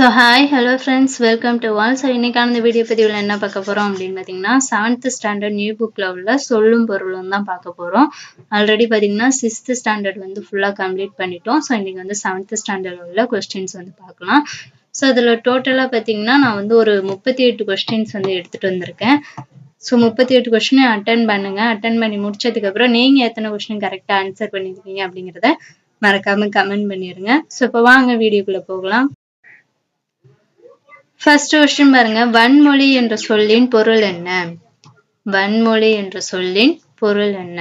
Hi, hello friends, welcome to all. இன்னைக்கான இந்த video பதிவுல என்ன பார்க்க போறோம் அப்படின்னு பார்த்தீங்கன்னா 7th ஸ்டாண்டர்ட் நியூ புக்ல உள்ள சொல்லும் பொருளும் தான் பார்க்க போறோம். ஆல்ரெடி பார்த்தீங்கன்னா 6th ஸ்டாண்டர்ட் வந்து ஃபுல்லா கம்ப்ளீட் பண்ணிட்டோம். ஸோ இன்னைக்கு வந்து 7th ஸ்டாண்டர்ட் உள்ள கொஸ்டின்ஸ் வந்து பார்க்கலாம். ஸோ இதுல டோட்டலா பார்த்தீங்கன்னா நான் வந்து ஒரு 38 கொஸ்டின்ஸ் வந்து எடுத்துட்டு வந்திருக்கேன். ஸோ 38 கொஸ்டின் அட்டன் பண்ணுங்க. அட்டன் பண்ணி முடிச்சதுக்கு அப்புறம் நீங்க எத்தனை கொஸ்டின் கரெக்டா ஆன்சர் பண்ணிருக்கீங்க அப்படிங்கிறத மறக்காம கமெண்ட் பண்ணிருங்க. ஸோ இப்போ வாங்க வீடியோக்குள்ள போகலாம். ஃபர்ஸ்ட் கொஸ்டின் பாருங்க, வன்மொழி என்ற சொல்லின் பொருள் என்ன? வன்மொழி என்ற சொல்லின் பொருள் என்ன?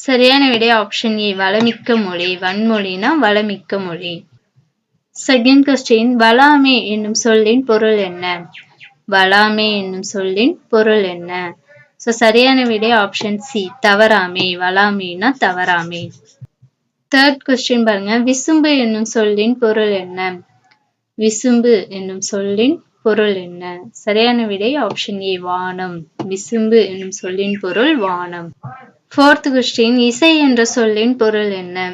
சரியான விடை ஆப்ஷன் ஏ, வளமிக்க மொழி. வன்மொழினா வளமிக்க மொழி. செகண்ட் கொஸ்டின், வளாமே என்னும் சொல்லின் பொருள் என்ன? வளாமே என்னும் சொல்லின் பொருள் என்ன? சரியான விடை ஆப்ஷன் சி, தவறாமை. வளாமைனா தவறாமை. தேர்ட் கொஸ்டின் பாருங்க, விசும்பு என்னும் சொல்லின் பொருள் என்ன? விசும்பு என்னும் சொல்லின் பொருள் என்ன? சரியான விடை ஆப்ஷன் ஏ, வானம். விசும்பு என்னும் சொல்லின் பொருள் வானம். ஃபோர்த் கொஸ்டின், இசை என்ற சொல்லின் பொருள் என்ன?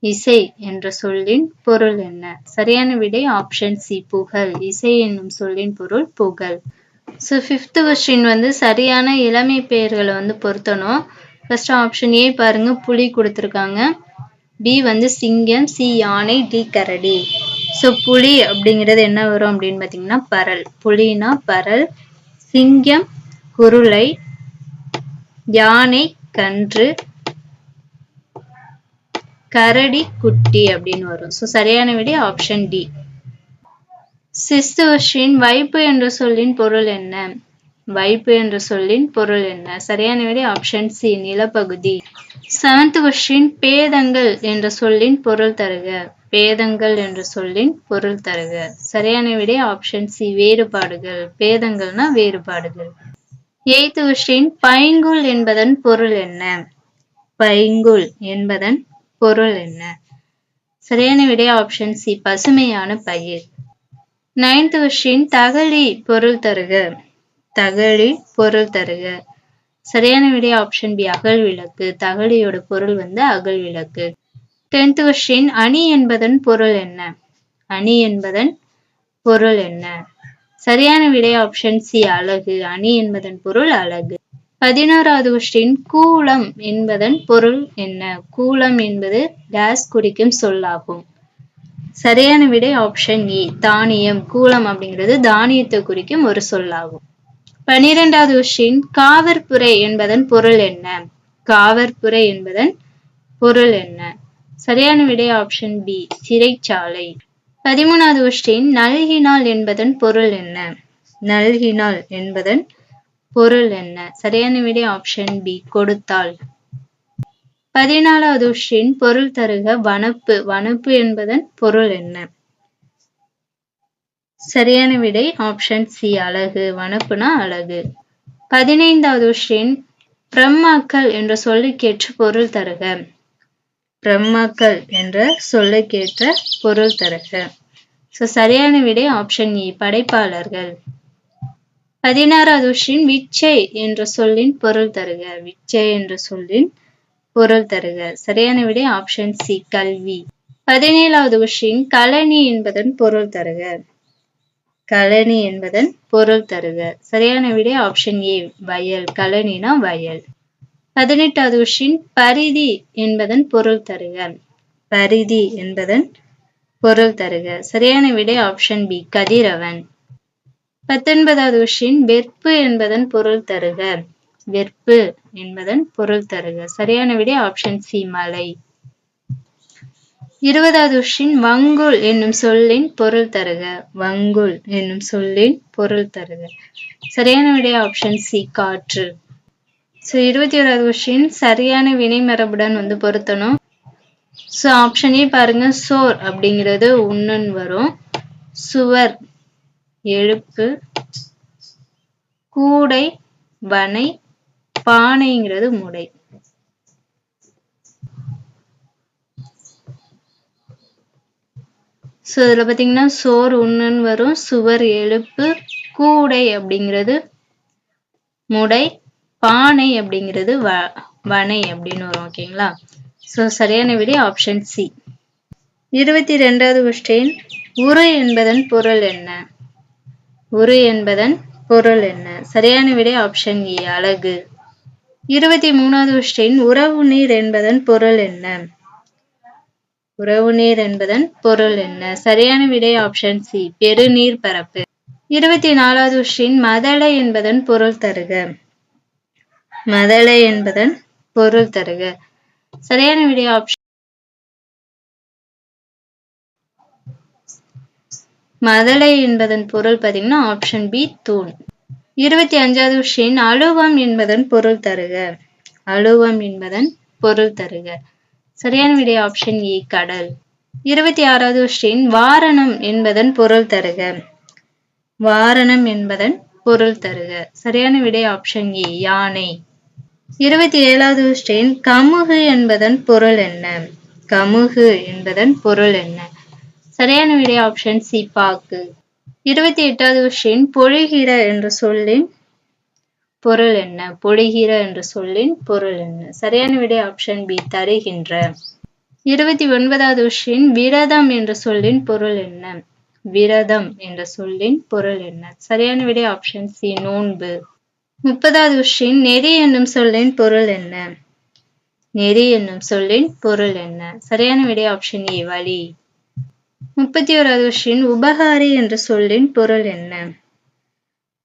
இசை என்ற சொல்லின் பொருள் என்ன? சரியான விடை ஆப்ஷன் சி, புகழ். இசை என்னும் சொல்லின் பொருள் புகழ். ஃபிஃப்த் கொஸ்டின் வந்து சரியான இளமை பெயர்களை வந்து பொருத்தணும். ஃபர்ஸ்ட் ஆப்ஷன் ஏ பாருங்க, புலி கொடுத்திருக்காங்க. பி வந்து சிங்கம், சி யானை, டி கரடி. புலி அப்படிங்கிறது என்ன வரும் அப்படின்னு பாத்தீங்கன்னா பரல். புலினா பரல், சிங்கம் குருளை, யானை கன்று, கரடி குட்டி அப்படின்னு வரும். சரியான விடை ஆப்ஷன் டி. சிக்ஸ்த் கொஸ்டின், வைப்பு என்ற சொல்லின் பொருள் என்ன? வைப்பு என்ற சொல்லின் பொருள் என்ன? சரியான விடை ஆப்ஷன் சி, நிலப்பகுதி. செவன்த் கொஸ்டின், பேதங்கள் என்ற சொல்லின் பொருள் தருக. பேதங்கள் என்ற சொல்லின் பொருள் தருக. சரியான விடை ஆப்ஷன் சி, வேறுபாடுகள். பேதங்கள்னா வேறுபாடுகள். எய்த் கொஸ்டின், பைங்குல் என்பதன் பொருள் என்ன? பைங்குல் என்பதன் பொருள் என்ன? சரியான விடை ஆப்ஷன் சி, பசுமையான பயிர். நைன்த் கொஸ்டின், தகளி பொருள் தருக. தகளி பொருள் தருக. சரியான விடை ஆப்ஷன் பி, அகல் விளக்கு. தகளியோட பொருள் வந்து அகல் விளக்கு. 10th கொஸ்டின், அணி என்பதன் பொருள் என்ன? அணி என்பதன் பொருள் என்ன? சரியான விடை ஆப்ஷன் சி, அழகு. அணி என்பதன் பொருள் அழகு. 11வது கொஸ்டின், கூலம் என்பதன் பொருள் என்ன? கூலம் என்பது டேஸ் குறிக்கும் சொல்லாகும். சரியான விடை ஆப்ஷன் ஏ, தானியம். கூலம் அப்படிங்கிறது தானியத்தை குறிக்கும் ஒரு சொல்லாகும். 12வது கொஸ்டின், காவற்புரை என்பதன் பொருள் என்ன? காவற்புரை என்பதன் பொருள் என்ன? சரியான விடை ஆப்ஷன் பி, சிறைச்சாலை. 13வது கொஸ்டின், நல்கினால் என்பதன் பொருள் என்ன? நல்கினால் என்பதன் பொருள் என்ன? சரியான விடை ஆப்ஷன் பி, கொடுத்தால். 14வது கொஸ்டின், பொருள் தருக வனப்பு. வனப்பு என்பதன் பொருள் என்ன? சரியான விடை ஆப்ஷன் சி, அழகு. வனப்புனா அழகு. 15வது கொஸ்டின், பிரம்மாக்கள் என்ற சொல்லுக்கேற்ற பொருள் தருக. பிரம்மாக்கள் என்ற சொல்லுக்கேற்ற பொருள் தருக. சரியான விடை ஆப்ஷன் ஏ, படைப்பாளர்கள். 16வது கொஸ்டின், விச்சை என்ற சொல்லின் பொருள் தருக. விச்சை என்ற சொல்லின் பொருள் தருக. சரியான விடை ஆப்ஷன் சி, கல்வி. 17வது கொஸ்டின், கழனி என்பதன் பொருள் தருக. கழனி என்பதன் பொருள் தருக. சரியான விடை ஆப்ஷன் ஏ, வயல். கழனினா வயல். 18வது கொஸ்டின், பரிதி என்பதன் பொருள் தருக. பரிதி என்பதன் பொருள் தருக. சரியான விடை ஆப்ஷன் பி, கதிரவன். 19வது கொஸ்டின், வெற்பு என்பதன் பொருள் தருக. வெற்பு என்பதன் பொருள் தருக. சரியான விடை ஆப்ஷன் சி, மலை. 20வது கொஸ்டின், வங்குல் என்னும் சொல்லின் பொருள் தருக. வங்குல் என்னும் சொல்லின் பொருள் தருக. சரியான விடை ஆப்ஷன் சி, காற்று. 21வது கொஸ்டின், சரியான வினை மரபுடன் வந்து பொருத்தணும். ஆப்ஷன் ஏ பாருங்க, சோர் அப்படிங்கிறது உண்ணுன்னு வரும். சுவர் எழுப்பு, கூடை வனை, பானைங்கிறது முடை. இதுல பாத்தீங்கன்னா சோர் உண்ணுன்னு வரும், சுவர் எழுப்பு, கூடை அப்படிங்கிறது முடை, பானை அப்படிங்கிறது வனை அப்படின்னு வரும். ஓகேங்களா? சரியான விடை ஆப்ஷன் சி. 22வது கொஸ்டின் உரு என்பதன் பொருள் என்ன? உரு என்பதன் பொருள் என்ன? சரியான விடை ஆப்ஷன் ஏ அழகு. 23வது கொஸ்டின் உறவு நீர் என்பதன் பொருள் என்ன? உறவு நீர் என்பதன் பொருள் என்ன? சரியான விடை ஆப்ஷன் சி பெருநீர் பரப்பு. 24வது கொஸ்டின் மதலை என்பதன் பொருள் தருக. மதலை என்பதன் பொருள் தருக. சரியான விடை ஆப்ஷன் மதலை என்பதன் பொருள் பார்த்தீங்கன்னா ஆப்ஷன் பி தூண். 25வது கொஸ்டின் அழுவம் என்பதன் பொருள் தருக. அழுவம் என்பதன் பொருள் தருக. சரியான விடை ஆப்ஷன் ஏ கடல். 26வது கொஸ்டின் வாரணம் என்பதன் பொருள் தருக. வாரணம் என்பதன் பொருள் தருக. சரியான விடை ஆப்ஷன் ஏ யானை. 27வது கொஸ்டின் கமுகு என்பதன் பொருள் என்ன? கமுகு என்பதன் பொருள் என்ன? சரியான விடை ஆப்ஷன் சி பாக்கு. 28வது கொஸ்டின் பொழிகிற என்ற சொல்லின் பொருள் என்ன? பொழிகிற என்ற சொல்லின் பொருள் என்ன? சரியான விடை ஆப்ஷன் பி தருகின்ற. 29வது கொஸ்டின் விரதம் என்ற சொல்லின் பொருள் என்ன? விரதம் என்ற சொல்லின் பொருள் என்ன? சரியான விடை ஆப்ஷன் சி நோன்பு. 30வது கொஸ்டின் நெறி என்னும் சொல்லின் பொருள் என்ன? நெறி என்னும் சொல்லின் பொருள் என்ன? சரியான விடை ஆப்ஷன் ஏ வழி. 31வது கொஸ்டின் உபகாரி என்ற சொல்லின் பொருள் என்ன?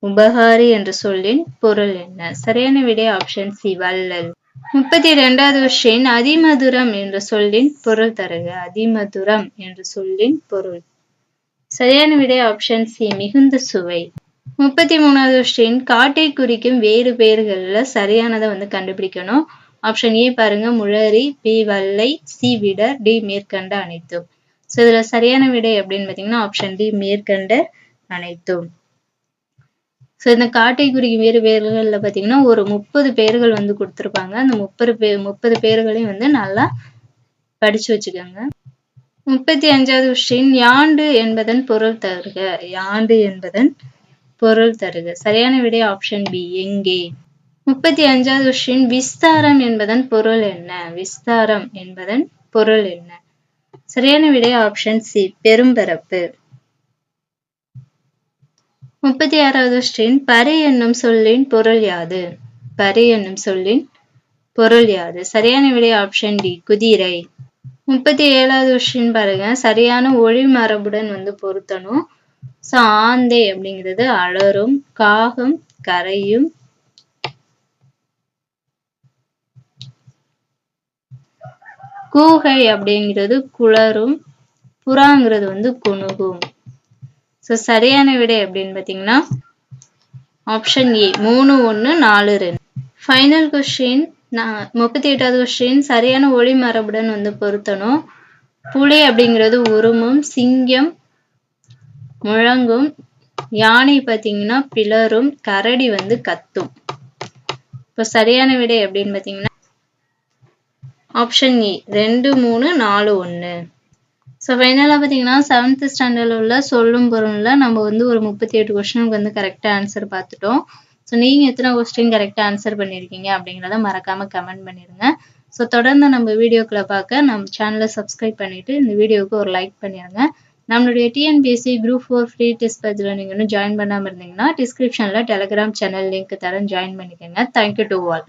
உபகாரி என்ற சொல்லின் பொருள் என்ன? சரியான விடை ஆப்ஷன் சி வள்ளல். 32வது கொஸ்டின் அதிமதுரம் என்ற சொல்லின் பொருள் தருக. அதிமதுரம் என்ற சொல்லின் பொருள். சரியான விடை ஆப்ஷன் சி மிகுந்த சுவை. 33வது கொஸ்டின் காட்டை குறிக்கும் வேறு பெயர்கள்ல சரியானதை கண்டுபிடிக்கணும். ஆப்ஷன் ஏ பாருங்க முளரி, பி வல்லை, சி விடர், டி மேற்கண்ட அனைத்தும். ஸோ இதுல சரியான விடை அப்படின்னு பார்த்தீங்கன்னா ஆப்ஷன் டி மேற்கண்ட அனைத்தும். ஸோ இந்த காட்டை குறிக்கும் வேறு பெயர்கள்ல பார்த்தீங்கன்னா ஒரு 30 பெயர்கள் கொடுத்துருப்பாங்க. அந்த 30 பெயர்களையும் நல்லா படிச்சு வச்சுக்கோங்க. 35வது கொஸ்டின் யாண்டு என்பதன் பொருள் தருக. யாண்டு என்பதன் பொருள் தருக. சரியான விடை ஆப்ஷன் பி எங்கே. 35வது கொஸ்டின் விஸ்தாரம் என்பதன் பொருள் என்ன? விஸ்தாரம் என்பதன் பொருள் என்ன? சரியான விடை ஆப்ஷன் சி பெரும்பரப்பு. 36வது கொஸ்டின் பரி என்னும் சொல்லின் பொருள் யாது? பரி என்னும் சொல்லின் பொருள் யாது? சரியான விடை ஆப்ஷன் டி குதிரை. 37வது கொஸ்டின் பாருங்க சரியான ஒளி மரபுடன் பொருத்தணும். ஸோ ஆந்தை அப்படிங்கிறது அலரும், காகம் கரையும், கூகை அப்படிங்கிறது குளரும், புறாங்கிறது குணுகும். ஸோ சரியான விடை அப்படின்னு பார்த்தீங்கன்னா ஆப்ஷன் ஏ 3, 1, 4, 2. ஃபைனல் கொஸ்டின் 38வது கொஸ்டின் சரியான ஒளி மரபுடன் பொருத்தணும். புலி அப்படிங்கிறது உருமும், சிங்கம் முழங்கும், யானை பார்த்தீங்கன்னா பிளரும், கரடி கத்தும். இப்போ சரியான விடை அப்படின்னு பார்த்தீங்கன்னா ஆப்ஷன் ஏ 2, 3, 4, 1. ஸோ ஃபைனலாக பார்த்தீங்கன்னா 7th ஸ்டாண்டர்டில் உள்ள சொல்லும் பொருள்ல நம்ம ஒரு 38 கொஸ்டினுக்கு கரெக்டாக ஆன்சர் பார்த்துட்டோம். ஸோ நீங்கள் எத்தனை கொஸ்டின் கரெக்டாக ஆன்சர் பண்ணியிருக்கீங்க அப்படிங்கிறத மறக்காமல் கமெண்ட் பண்ணிடுங்க. ஸோ தொடர்ந்து நம்ம வீடியோக்களை பார்க்க நம்ம சேனலை சப்ஸ்கிரைப் பண்ணிவிட்டு இந்த வீடியோவுக்கு ஒரு லைக் பண்ணிடுங்க. நம்மளுடைய டிஎன்பிஎஸ்சி குரூப் 4 ஃப்ரீ டெஸ்ட் பேட்சில் நீங்கள் இன்னும் ஜாயின் பண்ணாமல் இருந்தீங்கன்னா டிஸ்கிரிப்ஷனில் டெலிகிராம் சேனல் லிங்க் தரேன், ஜாயின் பண்ணிக்கோங்க. Thank you to all.